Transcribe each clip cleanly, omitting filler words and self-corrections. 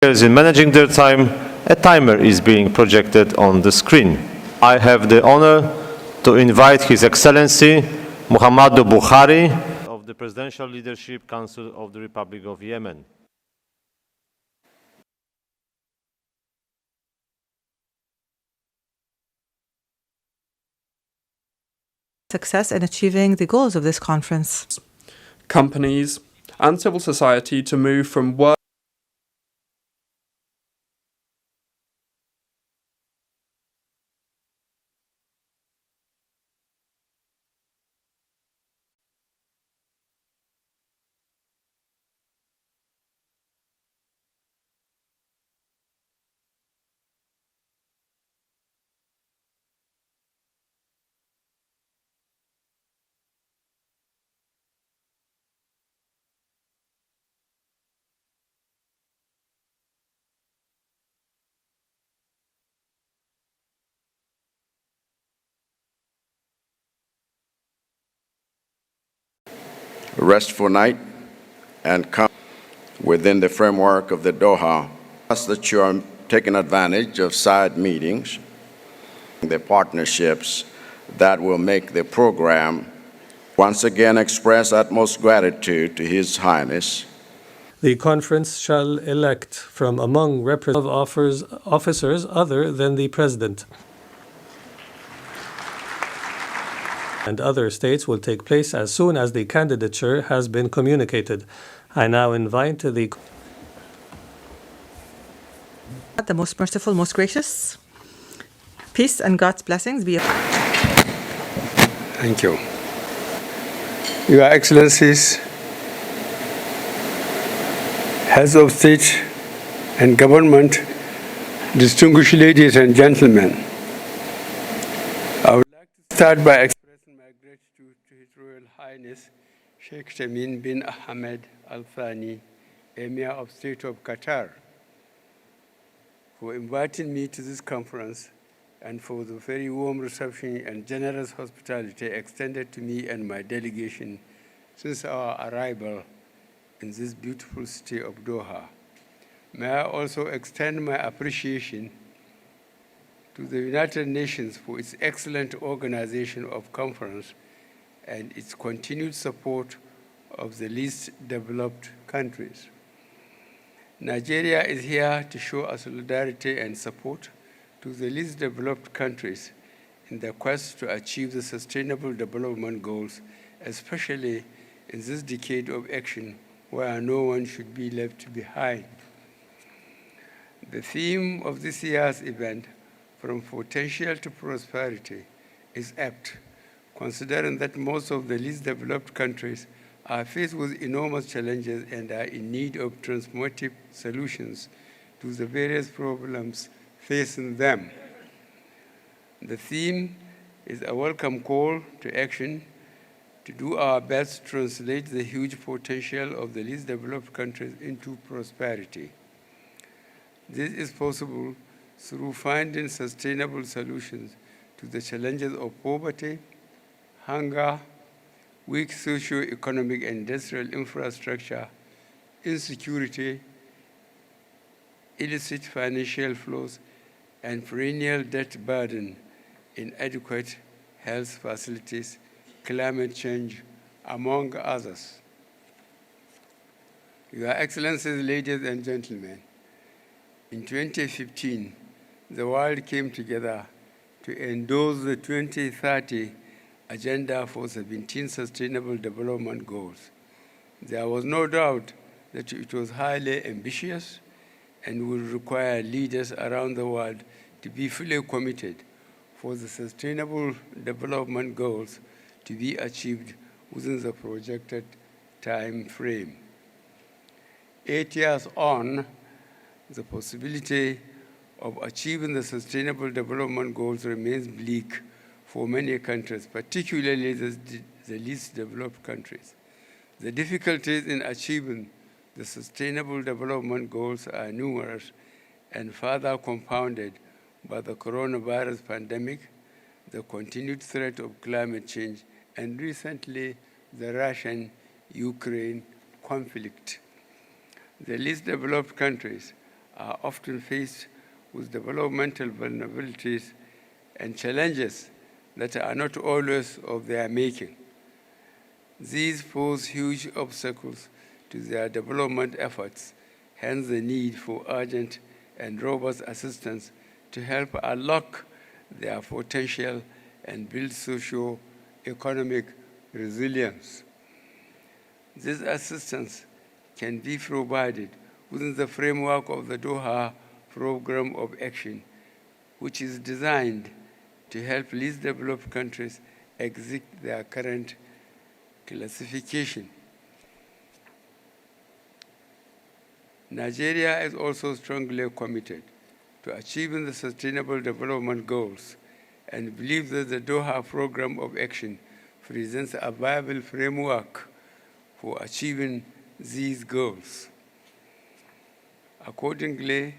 In managing their time, a timer is being projected on the screen. I have the honor to invite His Excellency Muhammadu Buhari of the Presidential Leadership Council of the Republic of Yemen. Success in achieving the goals of this conference. Companies and civil society to move from work restful night and come within the framework of the Doha. Trust that you are taking advantage of side meetings, the partnerships that will make the program. Once again express utmost gratitude to His Highness. The conference shall elect from among representative officers other than the President. And other states will take place as soon as the candidature has been communicated. I now invite the most merciful, most gracious. Peace and God's blessings be upon you. Thank you. Your Excellencies, Heads of State and Government, distinguished ladies and gentlemen, I would like to start by expressing my gratitude to His Royal Highness Sheikh Tamim bin Ahmed Al Thani, Emir of State of Qatar, for inviting me to this conference and for the very warm reception and generous hospitality extended to me and my delegation since our arrival in this beautiful city of Doha. May I also extend my appreciation to the United Nations for its excellent organization of conference and its continued support of the least developed countries. Nigeria is here to show our solidarity and support to the least developed countries in their quest to achieve the Sustainable Development Goals, especially in this decade of action where no one should be left behind. The theme of this year's event, From Potential to Prosperity, is apt, considering that most of the least developed countries are faced with enormous challenges and are in need of transformative solutions to the various problems facing them. The theme is a welcome call to action to do our best to translate the huge potential of the least developed countries into prosperity. This is possible through finding sustainable solutions to the challenges of poverty, hunger, weak socio-economic and industrial infrastructure, insecurity, illicit financial flows, and perennial debt burden, inadequate health facilities, climate change, among others. Your Excellencies, ladies and gentlemen, in 2015, the world came together to endorse the 2030 Agenda for 17 Sustainable Development Goals. There was no doubt that it was highly ambitious and would require leaders around the world to be fully committed for the Sustainable Development Goals to be achieved within the projected time frame. 8 years on, the possibility of achieving the Sustainable Development Goals remains bleak for many countries, particularly the least developed countries. The difficulties in achieving the Sustainable Development Goals are numerous and further compounded by the coronavirus pandemic, the continued threat of climate change, and recently the Russian-Ukraine conflict. The least developed countries are often faced with developmental vulnerabilities and challenges that are not always of their making. These pose huge obstacles to their development efforts, hence the need for urgent and robust assistance to help unlock their potential and build socio-economic resilience. This assistance can be provided within the framework of the Doha Program of Action, which is designed to help least developed countries exit their current classification. Nigeria is also strongly committed to achieving the Sustainable Development Goals and believes that the Doha Program of Action presents a viable framework for achieving these goals. Accordingly,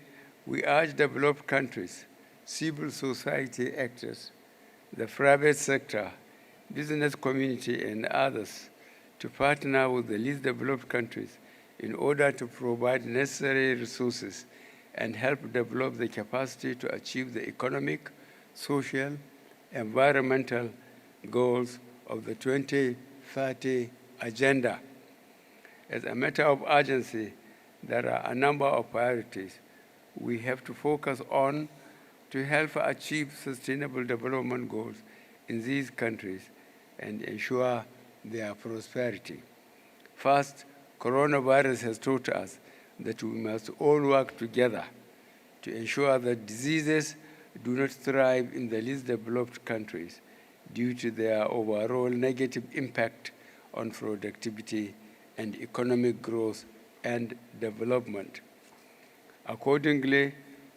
we urge developed countries, civil society actors, the private sector, business community, and others to partner with the least developed countries in order to provide necessary resources and help develop the capacity to achieve the economic, social, environmental goals of the 2030 Agenda. As a matter of urgency, there are a number of priorities we have to focus on to help achieve sustainable development goals in these countries and ensure their prosperity. First, coronavirus has taught us that we must all work together to ensure that diseases do not thrive in the least developed countries due to their overall negative impact on productivity and economic growth and development. Accordingly,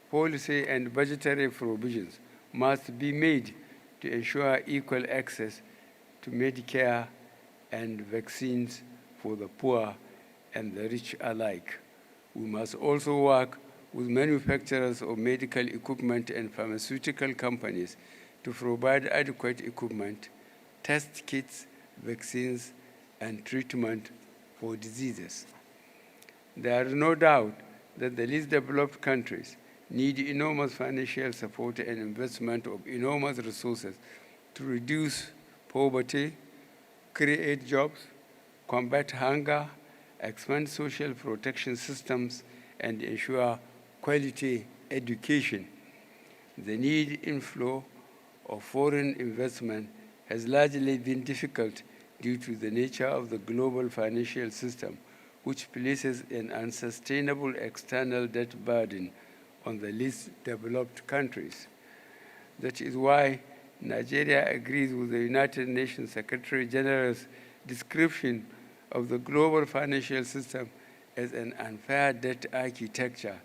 policy and budgetary provisions must be made to ensure equal access to Medicare and vaccines for the poor and the rich alike. We must also work with manufacturers of medical equipment and pharmaceutical companies to provide adequate equipment, test kits, vaccines, and treatment for diseases. There is no doubt that the least developed countries need enormous financial support and investment of enormous resources to reduce poverty, create jobs, combat hunger, expand social protection systems, and ensure quality education. The need inflow of foreign investment has largely been difficult due to the nature of the global financial system, which places an unsustainable external debt burden on the least developed countries. That is why Nigeria agrees with the United Nations Secretary General's description of the global financial system as an unfair debt architecture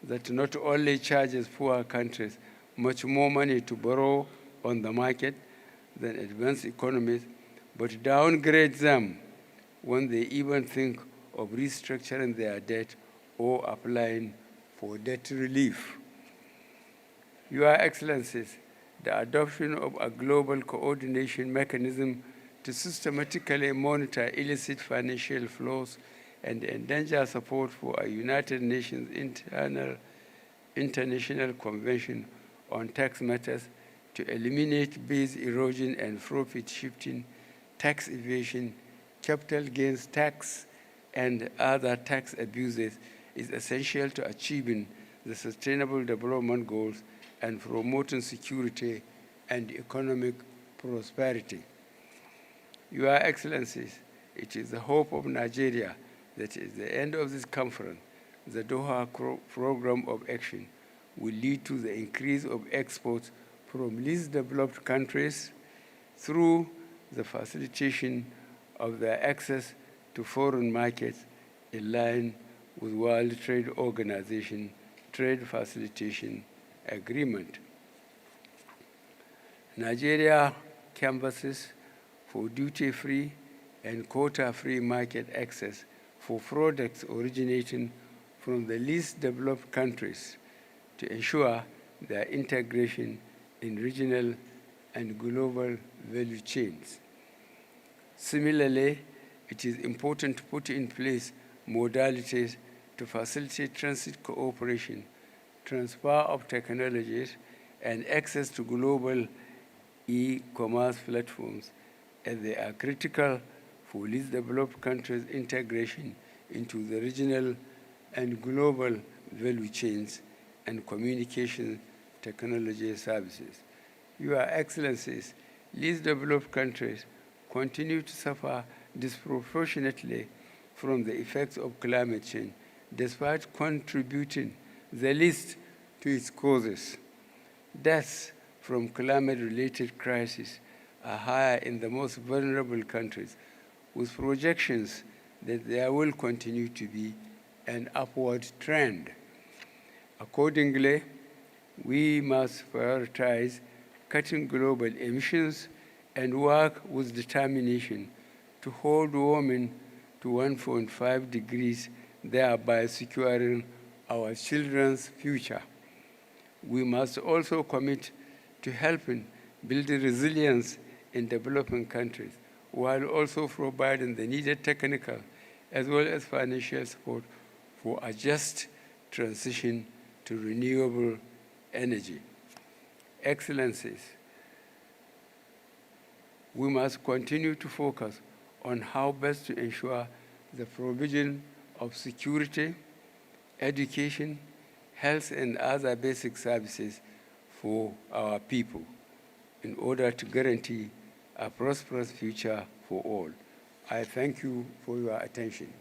that not only charges poor countries much more money to borrow on the market than advanced economies, but downgrades them when they even think of restructuring their debt or applying for debt relief. Your Excellencies, the adoption of a global coordination mechanism to systematically monitor illicit financial flows and endanger support for a United Nations International Convention on Tax Matters to eliminate base erosion and profit shifting, tax evasion, capital gains tax, and other tax abuses is essential to achieving the Sustainable Development Goals and promoting security and economic prosperity. Your Excellencies, it is the hope of Nigeria that at the end of this conference, the Doha Program of Action will lead to the increase of exports from least developed countries through the facilitation of their access to foreign markets in line with World Trade Organization Trade Facilitation Agreement. Nigeria canvasses for duty-free and quota-free market access for products originating from the least developed countries to ensure their integration in regional and global value chains. Similarly, it is important to put in place modalities to facilitate transit cooperation, transfer of technologies, and access to global e-commerce platforms, as they are critical for least developed countries' integration into the regional and global value chains and communication technology services. Your Excellencies, least developed countries continue to suffer disproportionately from the effects of climate change, despite contributing the least to its causes. Deaths from climate-related crises are higher in the most vulnerable countries, with projections that there will continue to be an upward trend. Accordingly, we must prioritize cutting global emissions and work with determination to hold warming to 1.5 degrees, thereby securing our children's future. We must also commit to helping build resilience in developing countries, while also providing the needed technical as well as financial support for a just transition to renewable energy. Excellencies, we must continue to focus on how best to ensure the provision of security, education, health, and other basic services for our people in order to guarantee a prosperous future for all. I thank you for your attention.